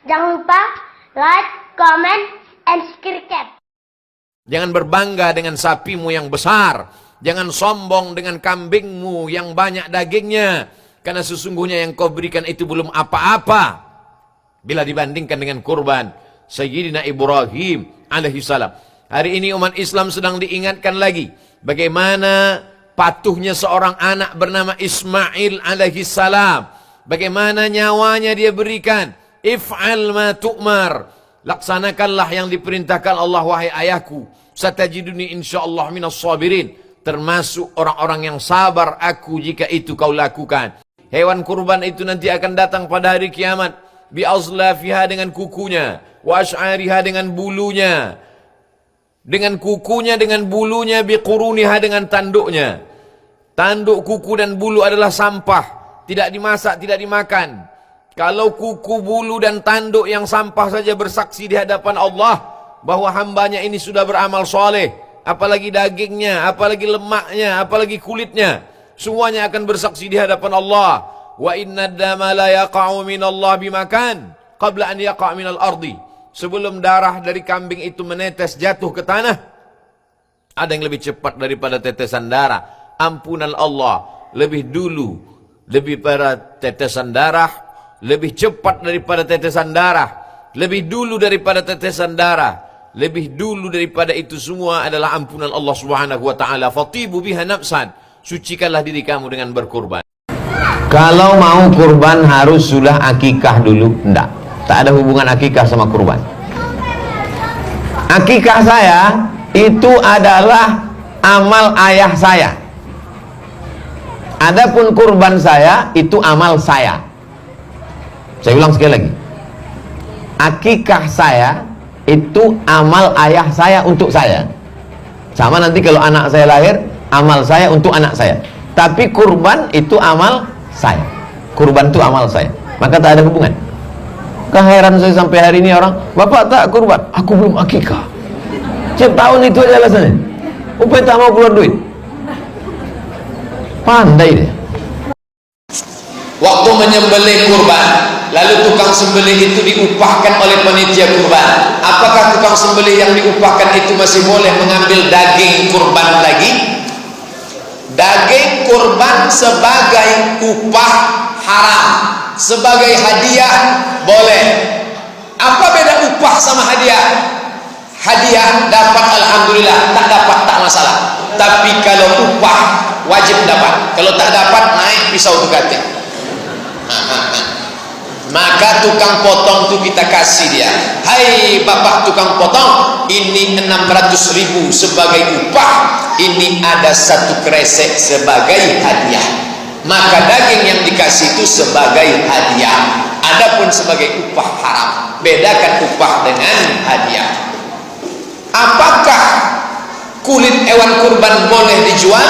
Jangan lupa like, comment, and subscribe. Jangan berbangga dengan sapimu yang besar. Jangan sombong dengan kambingmu yang banyak dagingnya. Karena sesungguhnya yang kau berikan itu belum apa-apa bila dibandingkan dengan kurban Sayyidina Ibrahim alaihissalam. Hari ini umat Islam sedang diingatkan lagi bagaimana patuhnya seorang anak bernama Ismail alaihissalam. Bagaimana nyawanya dia berikan. If'al ma tu'mar. Laksanakanlah yang diperintahkan Allah, wahai ayahku. Satajiduni insyaallah minas sabirin. Termasuk orang-orang yang sabar aku jika itu kau lakukan. Hewan kurban itu nanti akan datang pada hari kiamat. Bi'azlafiha dengan kukunya. Wa ash'ariha dengan bulunya. Dengan kukunya, dengan bulunya. Biquruniha dengan tanduknya. Tanduk, kuku dan bulu adalah sampah. Tidak dimasak, tidak dimakan. Kalau kuku, bulu dan tanduk yang sampah saja bersaksi di hadapan Allah bahwa hambanya ini sudah beramal soleh, apalagi dagingnya, apalagi lemaknya, apalagi kulitnya, semuanya akan bersaksi di hadapan Allah. Wa inna dama la yaqa'u minallah bimakan qabla an yaqa' minal ardi. Sebelum darah dari kambing itu menetes jatuh ke tanah, ada yang lebih cepat daripada tetesan darah. Ampunan Allah lebih dulu, lebih pada tetesan darah, lebih cepat daripada tetesan darah, lebih dulu daripada tetesan darah, lebih dulu daripada itu semua adalah ampunan Allah Subhanahu wa taala. Fatibu biha nafsan. Sucikanlah diri kamu dengan berkurban. Kalau mau kurban harus sudah akikah dulu? Enggak. Tak ada hubungan akikah sama kurban. Akikah saya itu adalah amal ayah saya. Adapun kurban saya itu amal saya. Saya ulang sekali lagi. Akikah saya itu amal ayah saya untuk saya. Sama nanti kalau anak saya lahir, amal saya untuk anak saya. Tapi kurban itu amal saya. Kurban itu amal saya. Maka tak ada hubungan. Keheran saya sampai hari ini orang, bapak tak kurban, aku belum akikah. Setiap tahun itu aja alasannya. Upaya tak mau keluar duit. Pandai dia. Waktu menyembelih kurban, lalu tukang sembelih itu diupahkan oleh panitia kurban. Apakah tukang sembelih yang diupahkan itu masih boleh mengambil daging kurban lagi? Daging kurban sebagai upah haram, sebagai hadiah boleh. Apa beda upah sama hadiah? Hadiah dapat alhamdulillah, tak dapat tak masalah. Tapi kalau upah wajib dapat. Kalau tak dapat naik pisau Ducati. Maka tukang potong itu kita kasih dia, hai bapak tukang potong, ini 600.000 sebagai upah, ini ada 1 kresek sebagai hadiah. Maka daging yang dikasih itu sebagai hadiah. Adapun sebagai upah haram. Bedakan upah dengan hadiah. Apakah kulit hewan kurban boleh dijual?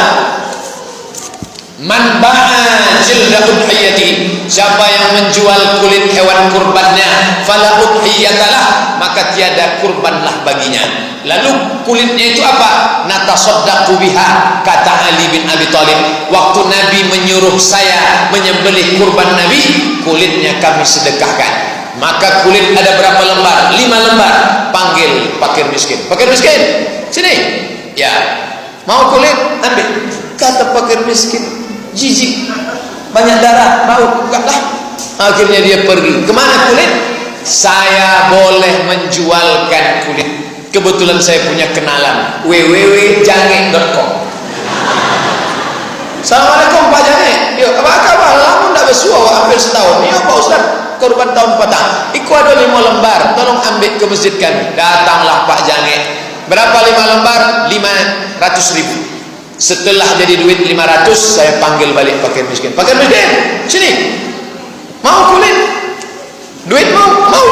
Man ba'a jilda udhiyati, siapa yang menjual kulit hewan kurbannya, fala udhiyatalah, maka tiada kurbanlah baginya. Lalu kulitnya itu apa? Natasaddaqu biha, kata Ali bin Abi Thalib, waktu Nabi menyuruh saya menyembelih kurban Nabi, kulitnya kami sedekahkan. Maka kulit ada berapa lembar? 5 lembar. Panggil fakir miskin. Fakir miskin, sini. Ya, mau kulit? Ambil. Kata fakir miskin, jijik, banyak darah, bau, enggaklah. Akhirnya dia pergi. Kemana kulit? Saya boleh menjualkan kulit. Kebetulan saya punya kenalan, www.jange.com. Assalamualaikum Pak Jange. Yuk, apa kabar? Lama tidak bersuah, hampir setahun. Iya Pak Ustaz, korban tahun petang. Iku ada 5 lembar, tolong ambil ke masjid kami. Datanglah Pak Jange. Berapa 5 lembar? 500.000. Setelah jadi duit 500, saya panggil balik fakir miskin. Fakir miskin, sini. Mau kulit? Duit mau? Mau.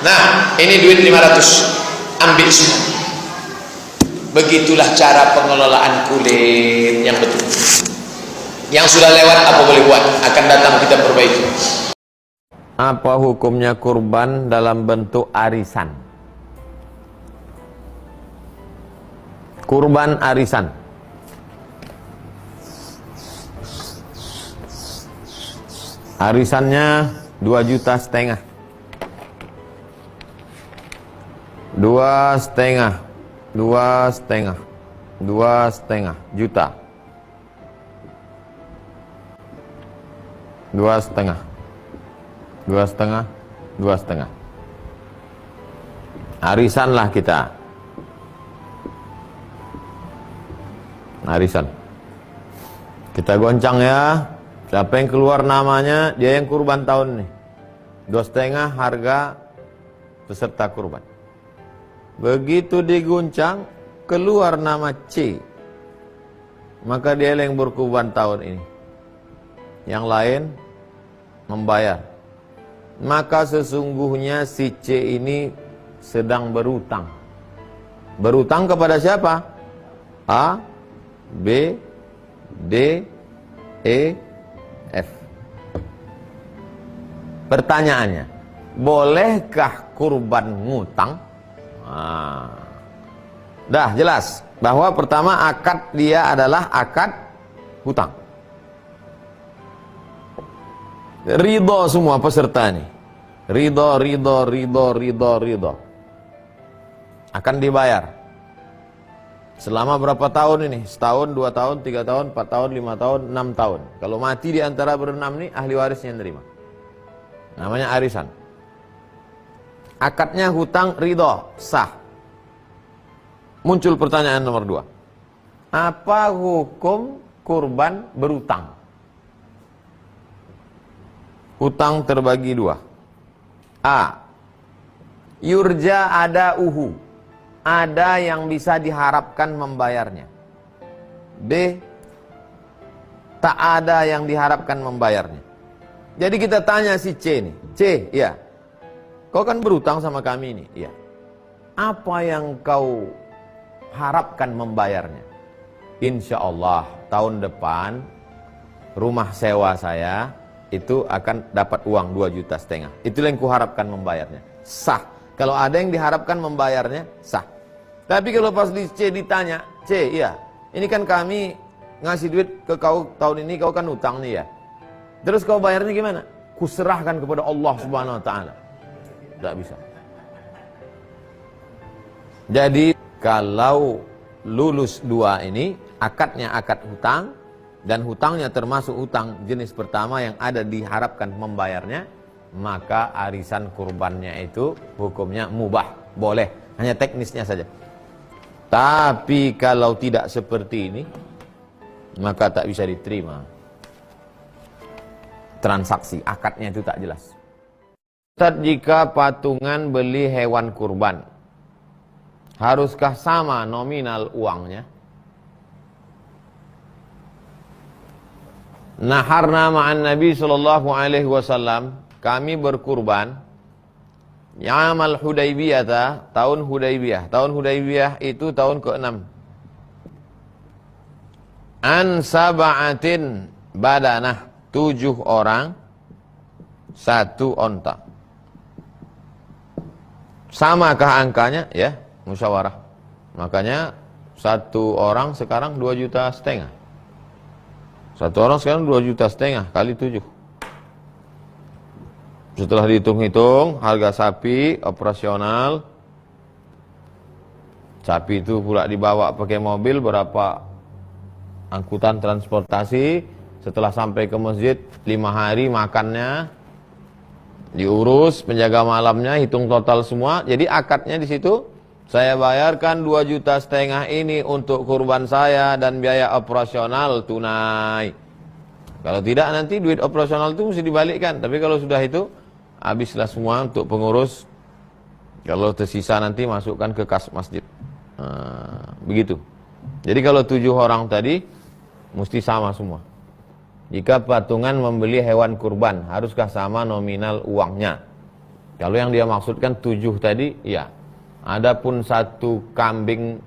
Nah, ini duit 500. Ambil semua. Begitulah cara pengelolaan kulit yang betul. Yang sudah lewat apa boleh buat, akan datang kita perbaiki. Apa hukumnya kurban dalam bentuk arisan? Kurban arisan. Arisannya 2,5 juta. 2,5 juta. 2,5 arisan lah kita. Arisan kita goncang ya. Siapa yang keluar namanya, dia yang kurban tahun ini. 2,5 harga peserta kurban. Begitu diguncang, keluar nama C, maka dia yang berkurban tahun ini. Yang lain membayar. Maka sesungguhnya si C ini sedang berutang. Berutang kepada siapa? A, B, D, E, F. Pertanyaannya, bolehkah kurban ngutang? Dah jelas bahwa pertama akad dia adalah akad hutang. Ridho semua peserta ini. Ridho. Akan dibayar. Selama berapa tahun ini? Setahun, 2 tahun, 3 tahun, 4 tahun, 5 tahun, 6 tahun. Kalau mati di antara berenam ini, ahli warisnya yang terima. Namanya arisan. Akadnya hutang, ridho, sah. Muncul pertanyaan nomor 2. Apa hukum kurban berutang? Hutang terbagi 2. A. Yurja ada uhu. Ada yang bisa diharapkan membayarnya. B. Tak ada yang diharapkan membayarnya. Jadi kita tanya si C nih. C, ya. Kau kan berutang sama kami ini. Ya. Apa yang kau harapkan membayarnya? Insya Allah tahun depan rumah sewa saya itu akan dapat uang 2,5 juta. Itulah yang kuharapkan membayarnya. Sah. Kalau ada yang diharapkan membayarnya, sah. Tapi kalau pas di C ditanya, C, iya, ini kan kami ngasih duit ke kau tahun ini, kau kan utang nih ya. Terus kau bayarnya gimana? Kuserahkan kepada Allah Subhanahu Wa Taala. Tidak bisa. Jadi kalau lulus 2 ini, akadnya akad hutang, dan hutangnya termasuk hutang jenis pertama yang ada diharapkan membayarnya, maka arisan kurbannya itu hukumnya mubah, boleh, hanya teknisnya saja. Tapi kalau tidak seperti ini, maka tak bisa diterima. Transaksi, akadnya itu tak jelas. Ustaz, jika patungan beli hewan kurban, haruskah sama nominal uangnya? Naharna ma'an Nabi SAW, kami berkurban Ya'amal Hudaybiyah, tahun Hudaybiyah. Tahun Hudaybiyah itu tahun ke-6. An sab'atin badanah, 7 orang 1 onta. Samakah angkanya? Ya, musyawarah. Makanya 1 orang sekarang 2,5 juta. 1 orang sekarang 2,5 juta kali 7. Setelah dihitung-hitung harga sapi operasional, sapi itu pula dibawa pakai mobil, berapa angkutan transportasi, setelah sampai ke masjid 5 hari makannya diurus, penjaga malamnya, hitung total semua. Jadi akadnya di situ, saya bayarkan 2,5 juta ini untuk kurban saya dan biaya operasional tunai. Kalau tidak nanti duit operasional itu mesti dibalikkan. Tapi kalau sudah itu habislah semua untuk pengurus. Kalau tersisa nanti masukkan ke kas masjid. Begitu. Jadi kalau 7 orang tadi mesti sama semua. Jika patungan membeli hewan kurban, haruskah sama nominal uangnya? Kalau yang dia maksudkan 7 tadi, ya. Adapun 1 kambing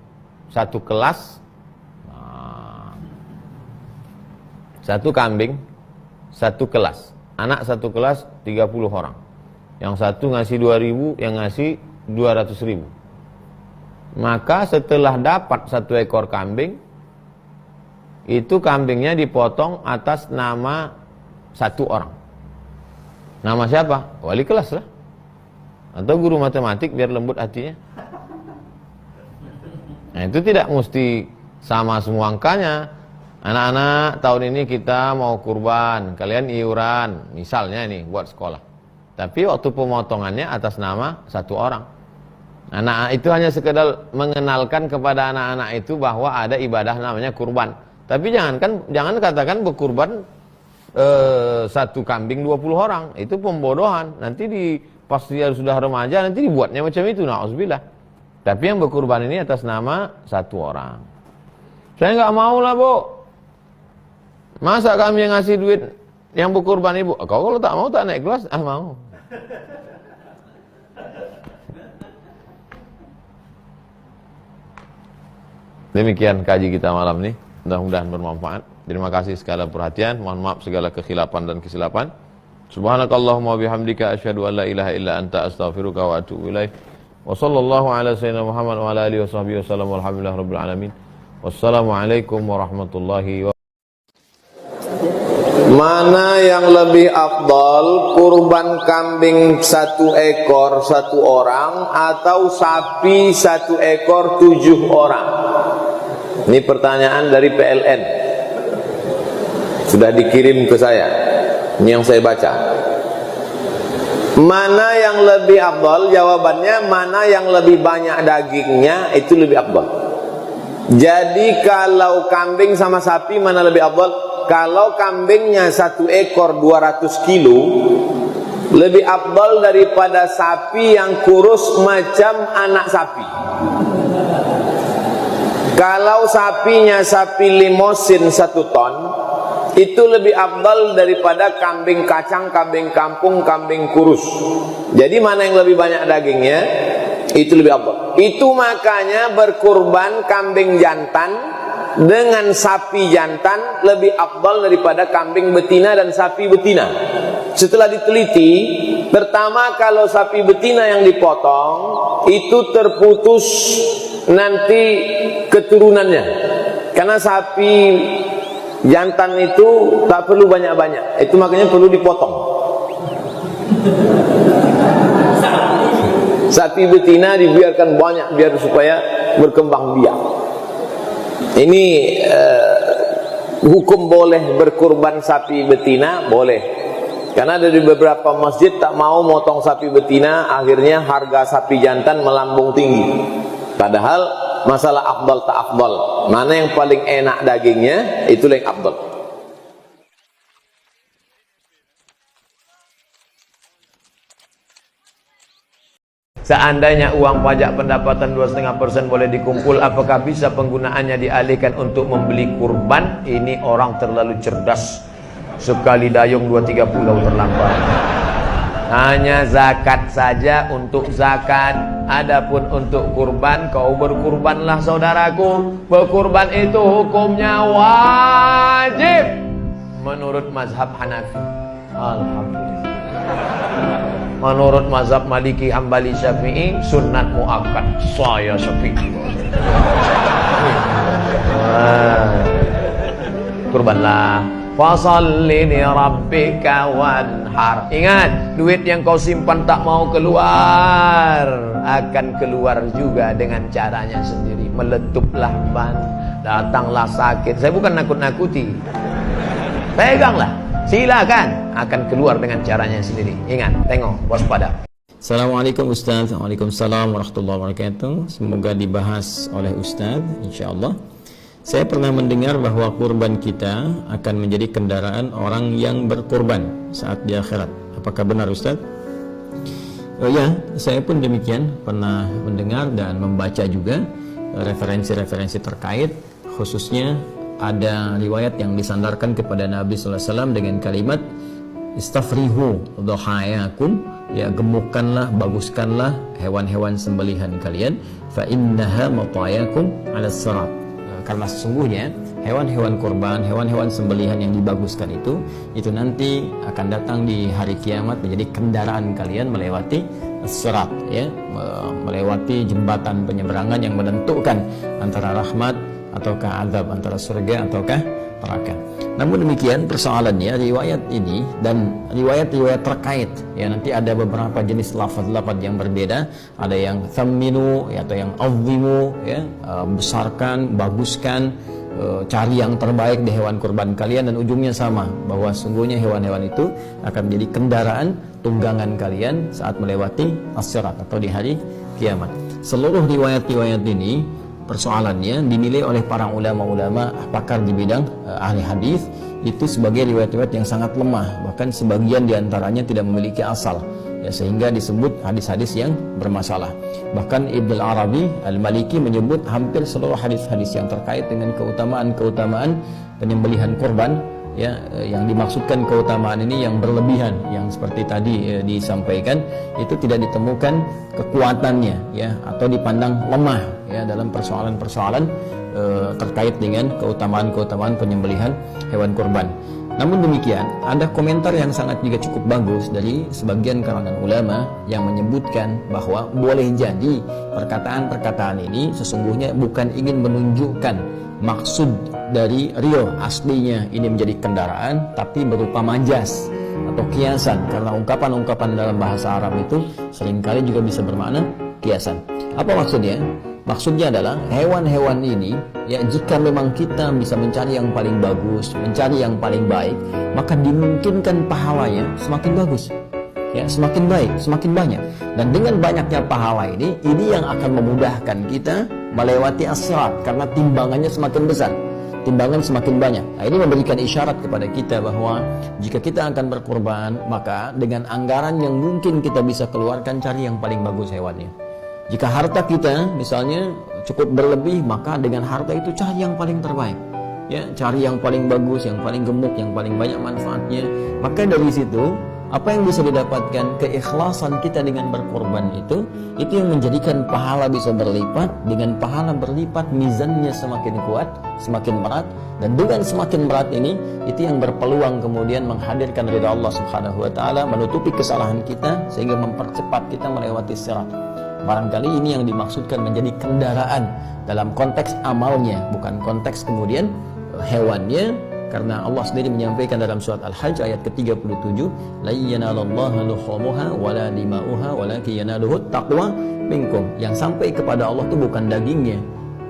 1 kelas, 1 kambing 1 kelas, anak 1 kelas 30 orang. Yang satu ngasih 2.000, yang ngasih 200.000. Maka setelah dapat 1 ekor kambing, itu kambingnya dipotong atas nama 1 orang. Nama siapa? Wali kelas lah. Atau guru matematik biar lembut hatinya. Nah, itu tidak mesti sama semua angkanya. Anak-anak, tahun ini kita mau kurban, kalian iuran, misalnya ini buat sekolah. Tapi waktu pemotongannya atas nama satu orang. Anak itu hanya sekedar mengenalkan kepada anak-anak itu bahwa ada ibadah namanya kurban. Tapi jangan katakan berkurban satu kambing 20 orang. Itu pembodohan. Nanti pas dia sudah remaja nanti dibuatnya macam itu. Na'udzubillah. Tapi yang berkurban ini atas nama satu orang. Saya nggak mau lah, Bu. Masa kami yang ngasih duit yang berkurban ibu? Kau kalau tak mau tak naik kelas? Mau. Demikian kaji kita malam ini. Mudah-mudahan bermanfaat. Terima kasih segala perhatian. Mohon maaf segala kekhilapan dan kesilapan. Subhanakallahumma bihamdika asyhadu an la ilaha illa anta astaghfiruka wa atubu ilaik. Wa sallallahu ala sayyidina Muhammad wa ala alihi washabbihi wasallam walhamdulillahi rabbil alamin. Wassalamualaikum warahmatullahi wabarakatuh. Mana yang lebih afdal, kurban kambing 1 ekor 1 orang atau sapi 1 ekor 7 orang? Ini pertanyaan dari PLN. Sudah dikirim ke saya. Ini yang saya baca. Mana yang lebih afdal? Jawabannya mana yang lebih banyak dagingnya itu lebih afdal. Jadi kalau kambing sama sapi mana lebih afdal? Kalau kambingnya 1 ekor 200 kilo lebih afdal daripada sapi yang kurus macam anak sapi. Kalau sapinya sapi limosin 1 ton, itu lebih afdal daripada kambing kacang, kambing kampung, kambing kurus. Jadi mana yang lebih banyak dagingnya, itu lebih afdal. Itu makanya berkurban kambing jantan dengan sapi jantan lebih afdal daripada kambing betina dan sapi betina. Setelah diteliti, pertama kalau sapi betina yang dipotong itu terputus nanti keturunannya, karena sapi jantan itu tak perlu banyak-banyak, itu makanya perlu dipotong. Sapi betina dibiarkan banyak biar supaya berkembang biak. Ini hukum boleh berkurban sapi betina, boleh. Karena dari beberapa masjid tak mau motong sapi betina, akhirnya harga sapi jantan melambung tinggi. Padahal masalah afdal tak afdal, mana yang paling enak dagingnya, itu yang afdal. Seandainya uang pajak pendapatan 2,5% boleh dikumpul, apakah bisa penggunaannya dialihkan untuk membeli kurban? Ini orang terlalu cerdas. Sekali dayung 2-3 pulau terlambat. Hanya zakat saja untuk zakat. Adapun untuk kurban, kau berkurbanlah saudaraku. Berkurban itu hukumnya wajib menurut mazhab Hanafi. Alhamdulillah. Menurut mazhab Maliki, Hambali, Syafi'i sunat muakkad. Saya Syafi'i. Kurbanlah. Fasalli li rabbika wanhar. Ingat, duit yang kau simpan tak mau keluar akan keluar juga dengan caranya sendiri. Meletuplah ban, datanglah sakit. Saya bukan nakut-nakuti. Peganglah, silakan, akan keluar dengan caranya sendiri. Ingat, tengok, waspada. Assalamualaikum Ustaz. Waalaikumsalam warahmatullahi wabarakatuh. Semoga dibahas oleh Ustaz, insyaallah. Saya pernah mendengar bahwa kurban kita akan menjadi kendaraan orang yang berkurban saat di akhirat. Apakah benar Ustaz? Oh ya, saya pun demikian, pernah mendengar dan membaca juga referensi-referensi terkait, khususnya ada riwayat yang disandarkan kepada Nabi sallallahu alaihi wasallam dengan kalimat istafrihu dhahayakum, ya gemukkanlah, baguskanlah hewan-hewan sembelihan kalian, fa innaha matayakum 'ala sirat. Karena sesungguhnya hewan-hewan kurban, hewan-hewan sembelihan yang dibaguskan itu nanti akan datang di hari kiamat menjadi kendaraan kalian melewati sirat, ya, melewati jembatan penyeberangan yang menentukan antara rahmat ataukah azab, antara surga ataukah neraka. Namun demikian persoalannya riwayat ini dan riwayat-riwayat terkait ya, nanti ada beberapa jenis lafaz-lafaz yang berbeda, ada yang thamminu ya, atau yang azimu ya, besarkan, baguskan, cari yang terbaik di hewan kurban kalian, dan ujungnya sama, bahwa sungguhnya hewan-hewan itu akan menjadi kendaraan tunggangan kalian saat melewati as-sirat atau di hari kiamat. Seluruh riwayat-riwayat ini persoalannya dinilai oleh para ulama-ulama pakar di bidang ahli hadis itu sebagai riwayat-riwayat yang sangat lemah, bahkan sebagian diantaranya tidak memiliki asal ya, sehingga disebut hadis-hadis yang bermasalah. Bahkan Ibn Arabi Al-Maliki menyebut hampir seluruh hadis-hadis yang terkait dengan keutamaan-keutamaan penyembelihan kurban ya, yang dimaksudkan keutamaan ini yang berlebihan, yang seperti tadi disampaikan, itu tidak ditemukan kekuatannya ya, atau dipandang lemah ya dalam persoalan-persoalan terkait dengan keutamaan-keutamaan penyembelihan hewan kurban. Namun demikian, ada komentar yang sangat juga cukup bagus dari sebagian kalangan ulama yang menyebutkan bahwa boleh jadi perkataan-perkataan ini sesungguhnya bukan ingin menunjukkan maksud dari real aslinya ini menjadi kendaraan, tapi berupa majas atau kiasan, karena ungkapan-ungkapan dalam bahasa Arab itu seringkali juga bisa bermakna kiasan. Apa maksudnya? Maksudnya adalah hewan-hewan ini ya, jika memang kita bisa mencari yang paling bagus, mencari yang paling baik, maka dimungkinkan pahalanya semakin bagus ya, semakin baik, semakin banyak. Dan dengan banyaknya pahala ini yang akan memudahkan kita melewati as-sirat, karena timbangannya semakin besar, timbangan semakin banyak. Nah, ini memberikan isyarat kepada kita bahwa jika kita akan berkorban, maka dengan anggaran yang mungkin kita bisa keluarkan, cari yang paling bagus hewannya. Jika harta kita misalnya cukup berlebih, maka dengan harta itu cari yang paling terbaik ya, cari yang paling bagus, yang paling gemuk, yang paling banyak manfaatnya. Maka dari situ apa yang bisa didapatkan? Keikhlasan kita dengan berkorban itu yang menjadikan pahala bisa berlipat. Dengan pahala berlipat, mizannya semakin kuat, semakin berat, dan dengan semakin berat ini itu yang berpeluang kemudian menghadirkan ridha Allah Subhanahu wa taala, menutupi kesalahan kita sehingga mempercepat kita melewati sirat. Barangkali ini yang dimaksudkan menjadi kendaraan dalam konteks amalnya, bukan konteks kemudian hewannya. Karena Allah sendiri menyampaikan dalam surat Al-Hajj ayat ke-37, la yanalallaha luhumuha wala dima'uha walakin yanaluhu taqwa minkum. Yang sampai kepada Allah itu bukan dagingnya,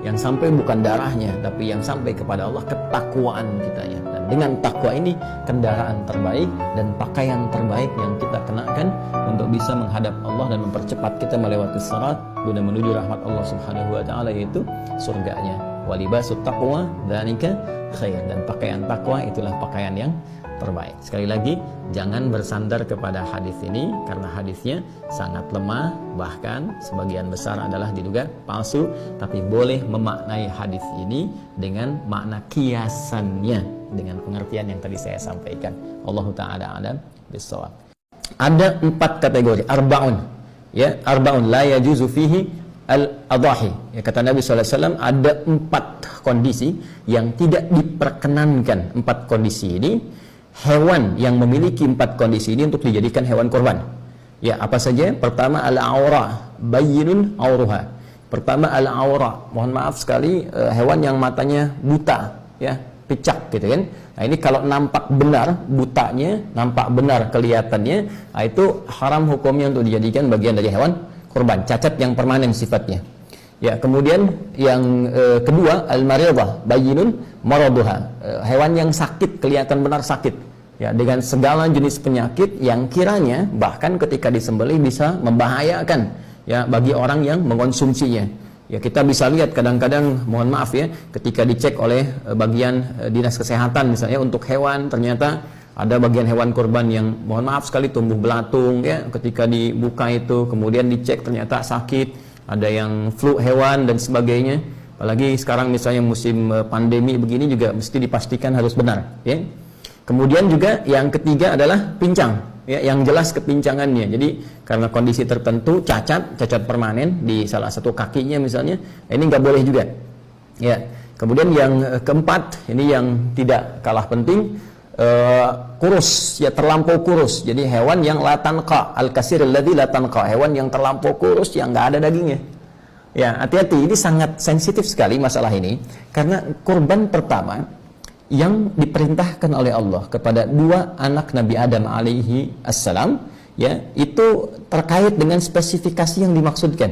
yang sampai bukan darahnya, tapi yang sampai kepada Allah ketakwaan kita ya. Dan dengan takwa ini kendaraan terbaik dan pakaian terbaik yang kita kenakan untuk bisa menghadap Allah dan mempercepat kita melewati sirat guna menuju rahmat Allah Subhanahu wa taala, yaitu surganya. Walibasut taqwa dzalika khair, dan pakaian takwa itulah pakaian yang terbaik. Sekali lagi, jangan bersandar kepada hadis ini karena hadisnya sangat lemah, bahkan sebagian besar adalah diduga palsu, tapi boleh memaknai hadis ini dengan makna kiasannya dengan pengertian yang tadi saya sampaikan. Allahu ta'ala alam bissawab. Ada 4 kategori, arbaun ya, arbaun la yajuzu fihi al-adahi ya, kata Nabi SAW ada 4 kondisi yang tidak diperkenankan. 4 kondisi ini, hewan yang memiliki 4 kondisi ini untuk dijadikan hewan korban ya, apa saja? Pertama, al-aura bayyinun auruha. Pertama, al-aura, mohon maaf sekali, hewan yang matanya buta ya, picak gitu kan. Nah ini kalau nampak benar butanya, nampak benar kelihatannya, nah itu haram hukumnya untuk dijadikan bagian dari hewan korban, cacat yang permanen sifatnya. Ya, kemudian yang kedua, al-maridah bayyinun maraduha, hewan yang sakit, kelihatan benar sakit. Ya, dengan segala jenis penyakit yang kiranya bahkan ketika disembelih bisa membahayakan ya bagi orang yang mengkonsumsinya. Ya, kita bisa lihat kadang-kadang, mohon maaf ya, ketika dicek oleh bagian dinas kesehatan misalnya untuk hewan, ternyata ada bagian hewan kurban yang mohon maaf sekali tumbuh belatung ya, ketika dibuka itu kemudian dicek ternyata sakit, ada yang flu hewan dan sebagainya. Apalagi sekarang misalnya musim pandemi begini juga mesti dipastikan harus benar ya. Kemudian juga yang ketiga adalah pincang ya, yang jelas kepincangannya. Jadi karena kondisi tertentu cacat permanen di salah satu kakinya misalnya, ini nggak boleh juga ya. Kemudian yang keempat, ini yang tidak kalah penting, kurus ya, terlampau kurus. Jadi hewan yang la tanqa, al-kasir alladzi la tanqa, hewan yang terlampau kurus yang nggak ada dagingnya. Ya, hati-hati, ini sangat sensitif sekali masalah ini, karena kurban pertama yang diperintahkan oleh Allah kepada dua anak Nabi Adam alaihi assalam, ya, itu terkait dengan spesifikasi yang dimaksudkan.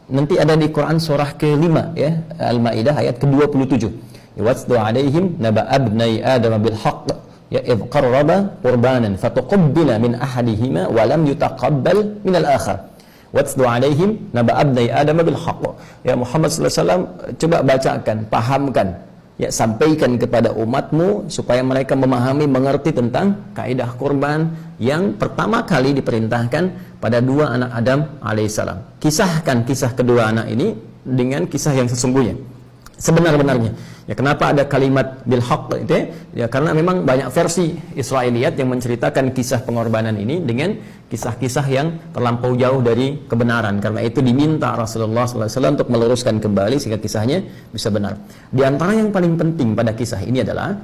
Nanti ada di Quran surah ke-5 ya, Al-Maidah ayat ke-27. Watlu alaihim naba abnai Adam bil haqq ya idh qarraba qurbanan fatuqabbala min ahadihima wa lam yutaqabbal min al-akhar. Watlu alaihim naba abnai Adam bil haqq. Ya Muhammad sallallahu alaihi wasallam, coba bacakan, pahamkan, ya, sampaikan kepada umatmu supaya mereka memahami, mengerti tentang kaidah kurban yang pertama kali diperintahkan pada dua anak Adam alaihissalam. Kisahkan kisah kedua anak ini dengan kisah yang sesungguhnya, sebenar-benarnya. Ya, kenapa ada kalimat bil haqq itu? Ya, karena memang banyak versi Israiliyat yang menceritakan kisah pengorbanan ini dengan kisah-kisah yang terlampau jauh dari kebenaran. Karena itu diminta Rasulullah SAW untuk meluruskan kembali sehingga kisahnya bisa benar. Di antara yang paling penting pada kisah ini adalah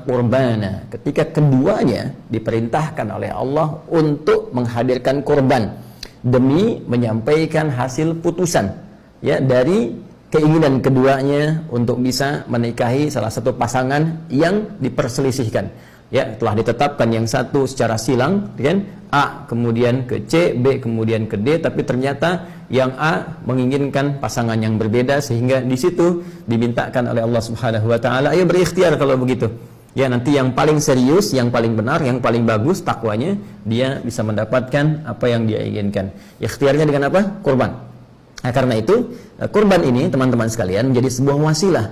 qurbana, ketika keduanya diperintahkan oleh Allah untuk menghadirkan kurban demi menyampaikan hasil putusan, ya, dari keinginan keduanya untuk bisa menikahi salah satu pasangan yang diperselisihkan. Ya, telah ditetapkan yang satu secara silang, kan? A kemudian ke C, B kemudian ke D, tapi ternyata yang A menginginkan pasangan yang berbeda, sehingga di situ dimintakan oleh Allah Subhanahu wa taala, ayo berikhtiar kalau begitu. Ya, nanti yang paling serius, yang paling benar, yang paling bagus takwanya, dia bisa mendapatkan apa yang dia inginkan. Ikhtiarnya dengan apa? Kurban. Nah, karena itu kurban ini teman-teman sekalian menjadi sebuah wasilah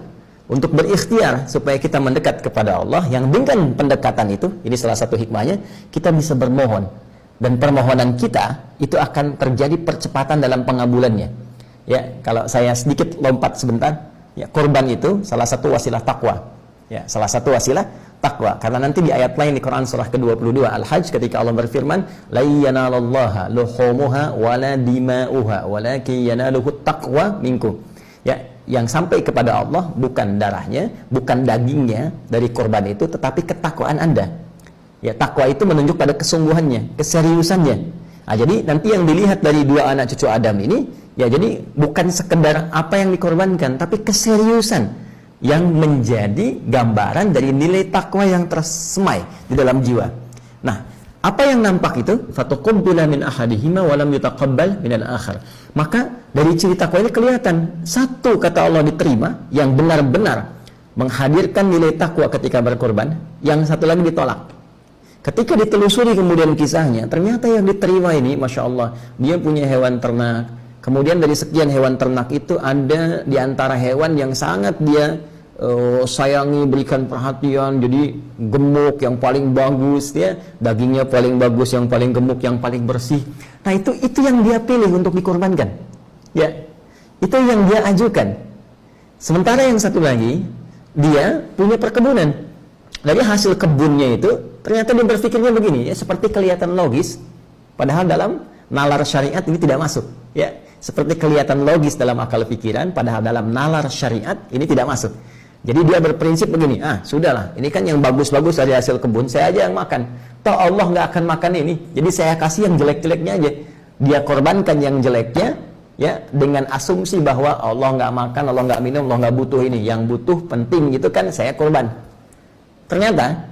untuk berikhtiar supaya kita mendekat kepada Allah, yang dengan pendekatan itu, ini salah satu hikmahnya, kita bisa bermohon, dan permohonan kita itu akan terjadi percepatan dalam pengabulannya. Ya, kalau saya sedikit lompat sebentar, ya, kurban itu salah satu wasilah takwa. Ya, salah satu wasilah takwa. Karena nanti di ayat lain di Quran surah ke-22 Al-Hajj, ketika Allah berfirman, la yanalallaha luhumuha wala dima'uha walakin yanaluhu taqwa minkum. Ya, yang sampai kepada Allah bukan darahnya, bukan dagingnya dari kurban itu, tetapi ketakwaan Anda. Ya, takwa itu menunjuk pada kesungguhannya, keseriusannya. Nah, jadi nanti yang dilihat dari dua anak cucu Adam ini, ya, jadi bukan sekedar apa yang dikorbankan, tapi keseriusan yang menjadi gambaran dari nilai takwa yang tersemai di dalam jiwa. Nah, apa yang nampak itu? Fatuqabbala min ahadihima wa lam yutaqabbal min al-akhar. Maka dari ciri takwa ini kelihatan, satu kata Allah diterima, yang benar-benar menghadirkan nilai takwa ketika berkorban, yang satu lagi ditolak. Ketika ditelusuri kemudian kisahnya, ternyata yang diterima ini, Masya Allah, dia punya hewan ternak. Kemudian dari sekian hewan ternak itu, ada di antara hewan yang sangat dia sayangi, berikan perhatian, jadi gemuk, yang paling bagus, ya, dagingnya paling bagus, yang paling gemuk, yang paling bersih. Nah, itu yang dia pilih untuk dikorbankan. Ya, itu yang dia ajukan. Sementara yang satu lagi, dia punya perkebunan. Dari hasil kebunnya itu, ternyata dia berpikirnya begini, ya, seperti kelihatan logis, padahal dalam nalar syariat ini tidak masuk. Ya, seperti kelihatan logis dalam akal pikiran, padahal dalam nalar syariat ini tidak masuk. Jadi dia berprinsip begini, sudahlah, ini kan yang bagus-bagus dari hasil kebun, saya aja yang makan. Toh Allah nggak akan makan ini, jadi saya kasih yang jelek-jeleknya aja. Dia korbankan yang jeleknya, ya, dengan asumsi bahwa Allah nggak makan, Allah nggak minum, Allah nggak butuh ini. Yang butuh, penting gitu kan, saya korban. Ternyata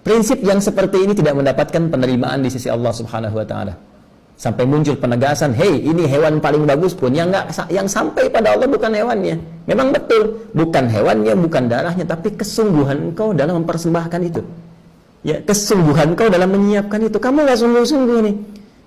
prinsip yang seperti ini tidak mendapatkan penerimaan di sisi Allah Subhanahu wa taala. Sampai muncul penegasan, hei, ini hewan paling bagus pun, yang sampai pada Allah bukan hewannya. Memang betul, bukan hewannya, bukan darahnya, tapi kesungguhan engkau dalam mempersembahkan itu. Ya, kesungguhan engkau dalam menyiapkan itu. Kamu nggak sungguh-sungguh nih.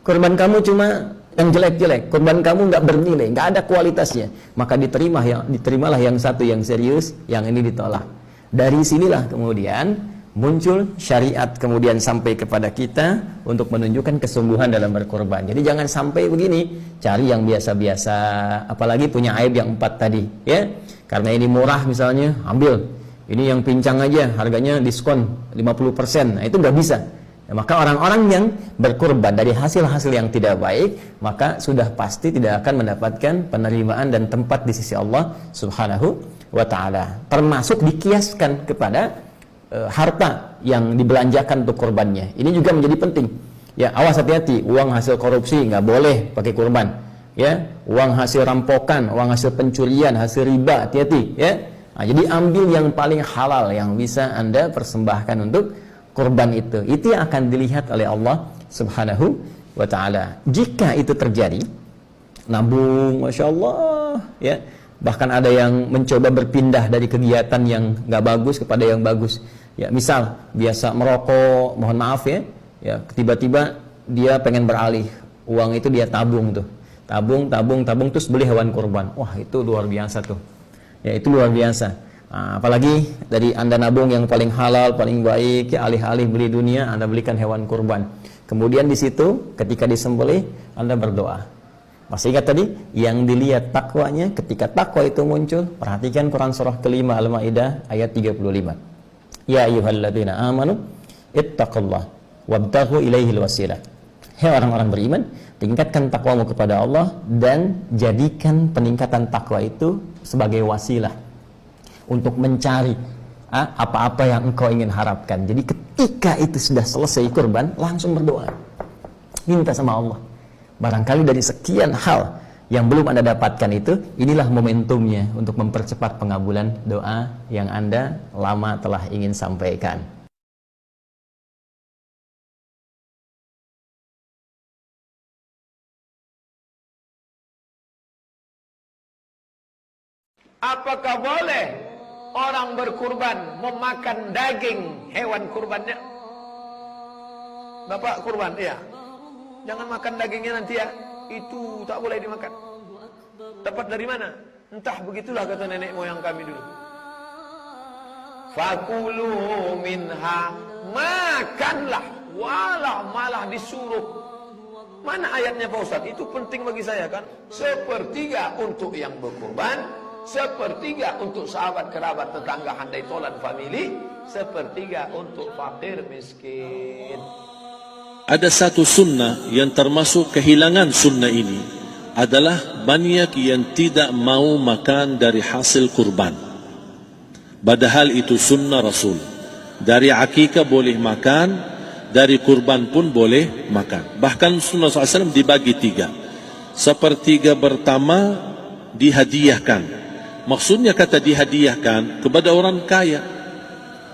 Korban kamu cuma yang jelek-jelek, korban kamu nggak bernilai, nggak ada kualitasnya. Maka diterimalah yang satu yang serius, yang ini ditolak. Dari sinilah kemudian muncul syariat kemudian sampai kepada kita untuk menunjukkan kesungguhan dalam berkorban. Jadi jangan sampai begini, cari yang biasa-biasa, apalagi punya aib yang 4 tadi, ya. Karena ini murah misalnya, ambil. Ini yang pincang aja, harganya diskon 50%. Nah, itu nggak bisa. Ya, maka orang-orang yang berkorban dari hasil-hasil yang tidak baik, maka sudah pasti tidak akan mendapatkan penerimaan dan tempat di sisi Allah Subhanahu wa taala. Termasuk dikiaskan kepada harta yang dibelanjakan untuk korbannya. Ini juga menjadi penting. Ya, awas, hati-hati, uang hasil korupsi nggak boleh pakai kurban. Ya, uang hasil rampokan, uang hasil pencurian, hasil riba, hati-hati. Ya, Nah, jadi ambil yang paling halal yang bisa Anda persembahkan untuk kurban itu. Itu yang akan dilihat oleh Allah Subhanahu wa ta'ala. Jika itu terjadi, nabung, Masya Allah, ya, bahkan ada yang mencoba berpindah dari kegiatan yang nggak bagus kepada yang bagus. Ya, misal biasa merokok, mohon maaf ya, tiba-tiba dia pengen beralih, uang itu dia tabung tuh, tabung terus beli hewan kurban. Wah, itu luar biasa tuh. Ya, itu luar biasa. Nah, apalagi dari Anda nabung yang paling halal, paling baik, ya, alih-alih beli dunia, Anda belikan hewan kurban. Kemudian di situ ketika disembelih, Anda berdoa. Masih ingat tadi? Yang dilihat takwanya. Ketika takwa itu muncul, perhatikan Quran surah kelima Al-Maidah ayat 35. Ya ayyuhalladzina amanu ittaqullah wabtaghu ilaihil wasilah. Hai orang-orang beriman, tingkatkan takwamu kepada Allah dan jadikan peningkatan takwa itu sebagai wasilah untuk mencari apa-apa yang engkau ingin harapkan. Jadi ketika itu sudah selesai kurban, langsung berdoa, minta sama Allah. Barangkali dari sekian hal yang belum Anda dapatkan itu, inilah momentumnya untuk mempercepat pengabulan doa yang Anda lama telah ingin sampaikan. Apakah boleh orang berkurban memakan daging hewan kurbannya? Bapak kurban, iya. Jangan makan dagingnya nanti ya. Itu tak boleh dimakan. Dapat dari mana? Entah, begitulah kata nenek moyang kami dulu. Fakulu minha, makanlah. Walah, malah disuruh. Mana ayatnya Pak Ustadz? Itu penting bagi saya kan. Sepertiga untuk yang berkurban, sepertiga untuk sahabat, kerabat, tetangga, handai tolan, famili, sepertiga untuk fakir miskin. Ada satu sunnah yang termasuk kehilangan sunnah ini adalah banyak yang tidak mau makan dari hasil kurban. Padahal itu sunnah Rasul. Dari akikah boleh makan, dari kurban pun boleh makan. Bahkan sunnah SAW dibagi 3. Sepertiga pertama dihadiahkan. Maksudnya kata dihadiahkan kepada orang kaya.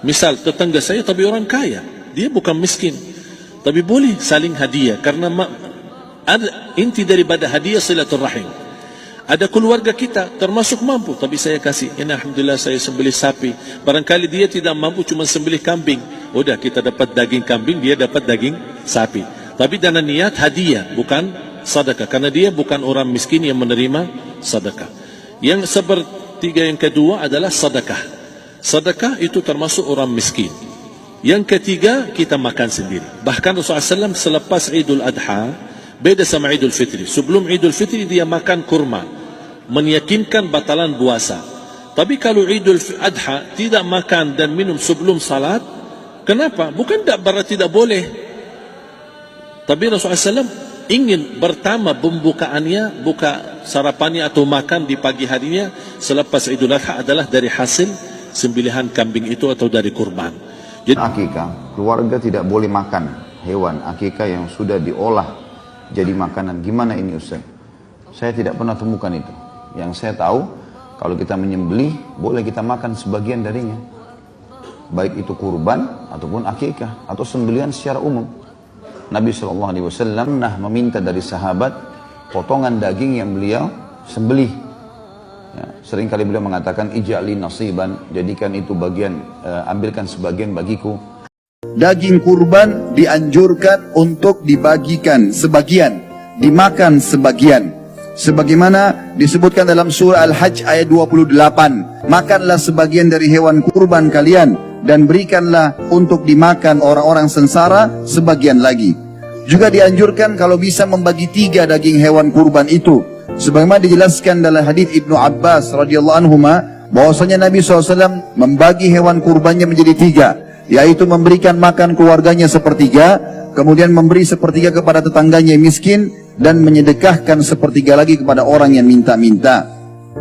Misal tetangga saya tapi orang kaya, dia bukan miskin. Tapi boleh saling hadiah karena inti daripada hadiah silaturahim. Ada keluarga kita termasuk mampu tapi saya kasih, ini alhamdulillah saya sembelih sapi. Barangkali dia tidak mampu cuma sembelih kambing. Udah kita dapat daging kambing, dia dapat daging sapi. Tapi dengan niat hadiah bukan sedekah karena dia bukan orang miskin yang menerima sedekah. Yang sepertiga yang kedua adalah sedekah. Sedekah itu termasuk orang miskin. Yang ketiga, kita makan sendiri. Bahkan Rasulullah SAW selepas Idul Adha, beda sama Idul Fitri. Sebelum Idul Fitri dia makan kurma, meyakinkan batalan puasa. Tapi kalau Idul Adha tidak makan dan minum sebelum salat, kenapa? Bukan berarti tidak boleh. Tapi Rasulullah SAW ingin pertama pembukaannya, buka sarapannya atau makan di pagi harinya selepas Idul Adha adalah dari hasil sembelihan kambing itu atau dari kurban. Jadi akikah, keluarga tidak boleh makan hewan akikah yang sudah diolah jadi makanan. Gimana ini Ustaz? Saya tidak pernah temukan itu. Yang saya tahu, kalau kita menyembelih, boleh kita makan sebagian darinya. Baik itu kurban, ataupun akikah, atau sembelihan secara umum. Nabi SAW pernah meminta dari sahabat potongan daging yang beliau sembelih. Ya, seringkali beliau mengatakan ij'ali nasiban, jadikan itu bagian, ambilkan sebagian bagiku. Daging kurban dianjurkan untuk dibagikan sebagian, dimakan sebagian. Sebagaimana disebutkan dalam surah Al-Hajj ayat 28, makanlah sebagian dari hewan kurban kalian dan berikanlah untuk dimakan orang-orang sengsara sebagian lagi. Juga dianjurkan kalau bisa membagi 3 daging hewan kurban itu. Sebagaimana dijelaskan dalam hadis Ibnu Abbas radhiyallahu anhuma, bahwasanya Nabi SAW membagi hewan kurbannya menjadi 3, yaitu memberikan makan keluarganya sepertiga, kemudian memberi sepertiga kepada tetangganya yang miskin, dan menyedekahkan sepertiga lagi kepada orang yang minta-minta.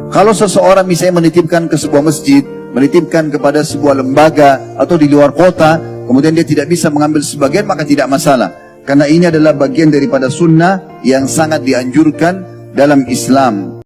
Kalau seseorang misalnya menitipkan ke sebuah masjid, menitipkan kepada sebuah lembaga atau di luar kota, kemudian dia tidak bisa mengambil sebagian, maka tidak masalah, karena ini adalah bagian daripada sunnah yang sangat dianjurkan dalam Islam.